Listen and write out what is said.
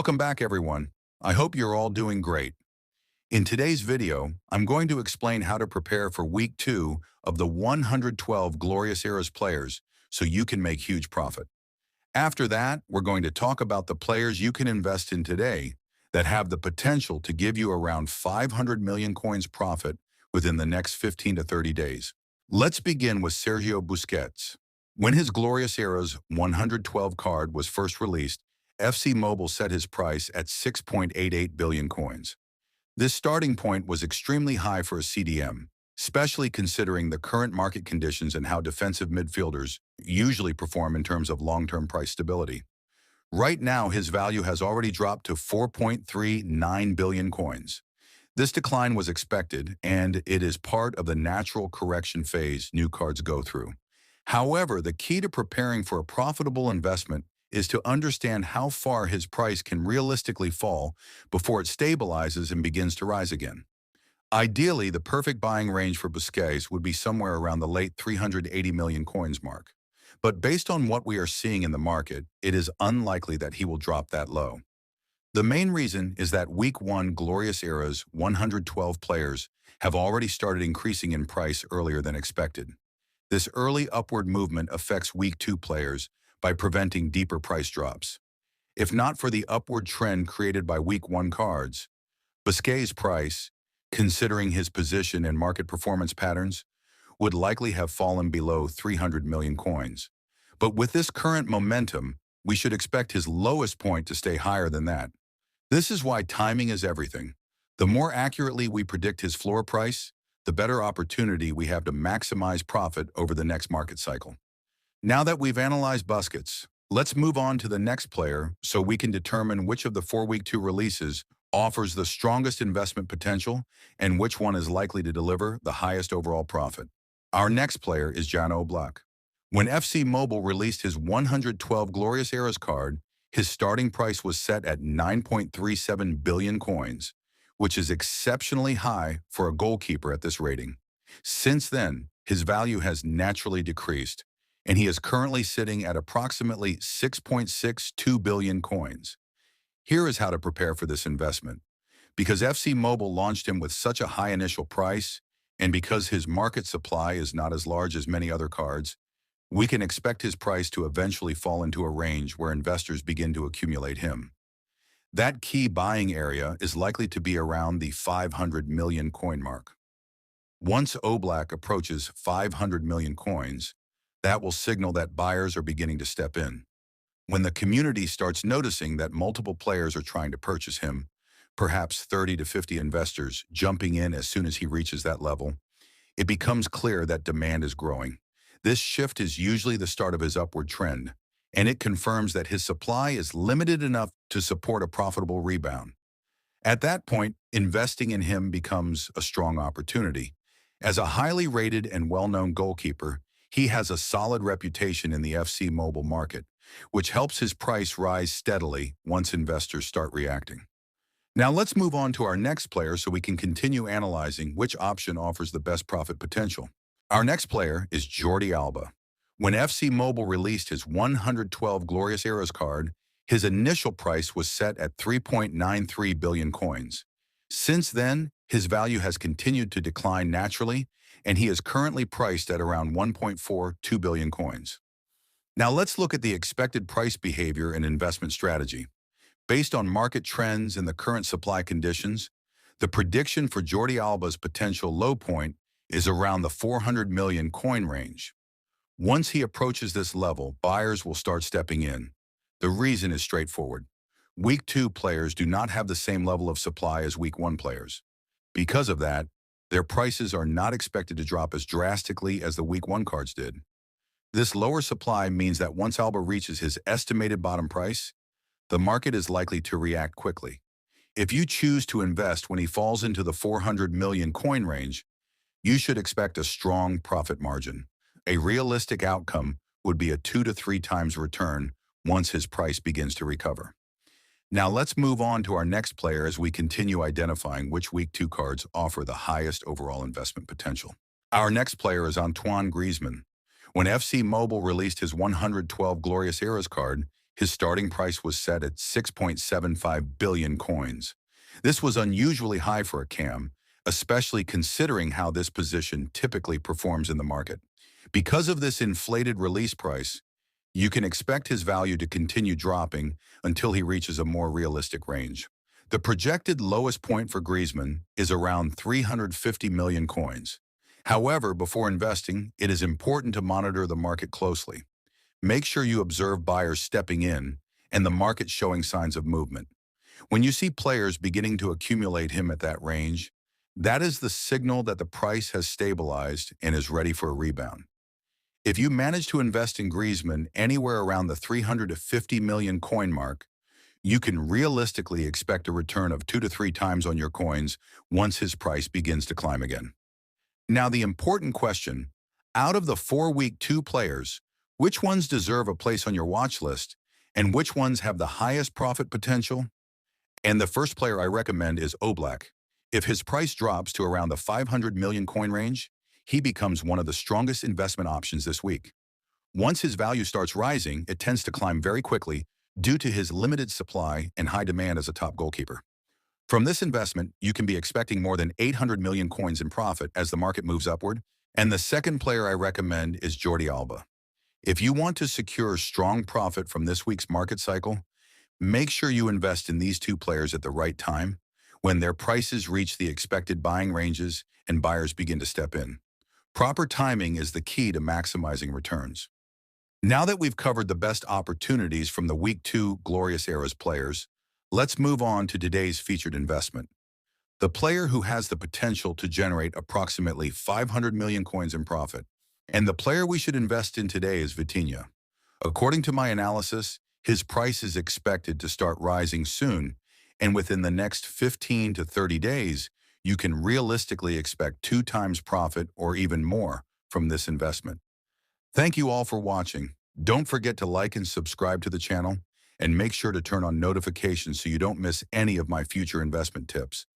Welcome back, everyone. I hope you're all doing great. In today's video, I'm going to explain how to prepare for Week 2 of the 112 Glorious Eras players so you can make huge profit. After that, we're going to talk about the players you can invest in today that have the potential to give you around 500 million coins profit within the next 15 to 30 days. Let's begin with Sergio Busquets. When his Glorious Eras 112 card was first released, FC Mobile set his price at 6.88 billion coins. This starting point was extremely high for a CDM, especially considering the current market conditions and how defensive midfielders usually perform in terms of long-term price stability. Right now, his value has already dropped to 4.39 billion coins. This decline was expected, and it is part of the natural correction phase new cards go through. However, the key to preparing for a profitable investment is to understand how far his price can realistically fall before it stabilizes and begins to rise again. Ideally, the perfect buying range for Busquets would be somewhere around the late 380 million coins mark. But based on what we are seeing in the market, it is unlikely that he will drop that low. The main reason is that Week 1 Glorious Eras 112 players have already started increasing in price earlier than expected. This early upward movement affects Week 2 players by preventing deeper price drops. If not for the upward trend created by Week 1 cards, Busquets' price, considering his position and market performance patterns, would likely have fallen below 300 million coins. But with this current momentum, we should expect his lowest point to stay higher than that. This is why timing is everything. The more accurately we predict his floor price, the better opportunity we have to maximize profit over the next market cycle. Now that we've analyzed Busquets, let's move on to the next player so we can determine which of the 4 Week 2 releases offers the strongest investment potential and which one is likely to deliver the highest overall profit. Our next player is Oblak. When FC Mobile released his 112 Glorious Eras card, his starting price was set at 9.37 billion coins, which is exceptionally high for a goalkeeper at this rating. Since then, his value has naturally decreased, and he is currently sitting at approximately 6.62 billion coins. Here is how to prepare for this investment. Because FC Mobile launched him with such a high initial price, and because his market supply is not as large as many other cards, we can expect his price to eventually fall into a range where investors begin to accumulate him. That key buying area is likely to be around the 500 million coin mark. Once Oblak approaches 500 million coins, that will signal that buyers are beginning to step in. When the community starts noticing that multiple players are trying to purchase him, perhaps 30 to 50 investors jumping in as soon as he reaches that level, it becomes clear that demand is growing. This shift is usually the start of his upward trend, and it confirms that his supply is limited enough to support a profitable rebound. At that point, investing in him becomes a strong opportunity. As a highly rated and well-known goalkeeper, he has a solid reputation in the FC Mobile market, which helps his price rise steadily once investors start reacting. Now let's move on to our next player so we can continue analyzing which option offers the best profit potential. Our next player is Jordi Alba. When FC Mobile released his 112 Glorious Eras card, his initial price was set at 3.93 billion coins. Since then, his value has continued to decline naturally, and he is currently priced at around 1.42 billion coins. Now let's look at the expected price behavior and investment strategy. Based on market trends and the current supply conditions, the prediction for Jordi Alba's potential low point is around the 400 million coin range. Once he approaches this level, buyers will start stepping in. The reason is straightforward. Week 2 players do not have the same level of supply as Week 1 players. Because of that, their prices are not expected to drop as drastically as the Week 1 cards did. This lower supply means that once Alba reaches his estimated bottom price, the market is likely to react quickly. If you choose to invest when he falls into the 400 million coin range, you should expect a strong profit margin. A realistic outcome would be a 2 to 3 times return once his price begins to recover. Now let's move on to our next player as we continue identifying which Week 2 cards offer the highest overall investment potential. Our next player is Antoine Griezmann. When FC Mobile released his 112 Glorious Eras card, His starting price was set at 6.75 billion coins. This was unusually high for a cam, especially considering how this position typically performs in the market. Because of this inflated release price, you can expect his value to continue dropping until he reaches a more realistic range. The projected lowest point for Griezmann is around 350 million coins. However, before investing, it is important to monitor the market closely. Make sure you observe buyers stepping in and the market showing signs of movement. When you see players beginning to accumulate him at that range, that is the signal that the price has stabilized and is ready for a rebound. If you manage to invest in Griezmann anywhere around the 350 million coin mark, you can realistically expect a return of 2 to 3 times on your coins once his price begins to climb again. Now the important question, out of the 4 week 2 players, which ones deserve a place on your watch list and which ones have the highest profit potential? And the first player I recommend is Oblak. If his price drops to around the 500 million coin range, he becomes one of the strongest investment options this week. Once his value starts rising, it tends to climb very quickly due to his limited supply and high demand as a top goalkeeper. From this investment, you can be expecting more than 800 million coins in profit as the market moves upward. And the second player I recommend is Jordi Alba. If you want to secure strong profit from this week's market cycle, make sure you invest in these 2 players at the right time, when their prices reach the expected buying ranges and buyers begin to step in. Proper timing is the key to maximizing returns. Now that we've covered the best opportunities from the Week 2 Glorious Eras players, let's move on to today's featured investment. The player who has the potential to generate approximately 500 million coins in profit. And the player we should invest in today is Vitinha. According to my analysis, his price is expected to start rising soon, and within the next 15 to 30 days, you can realistically expect 2 times profit or even more from this investment. Thank you all for watching. Don't forget to like and subscribe to the channel, and make sure to turn on notifications so you don't miss any of my future investment tips.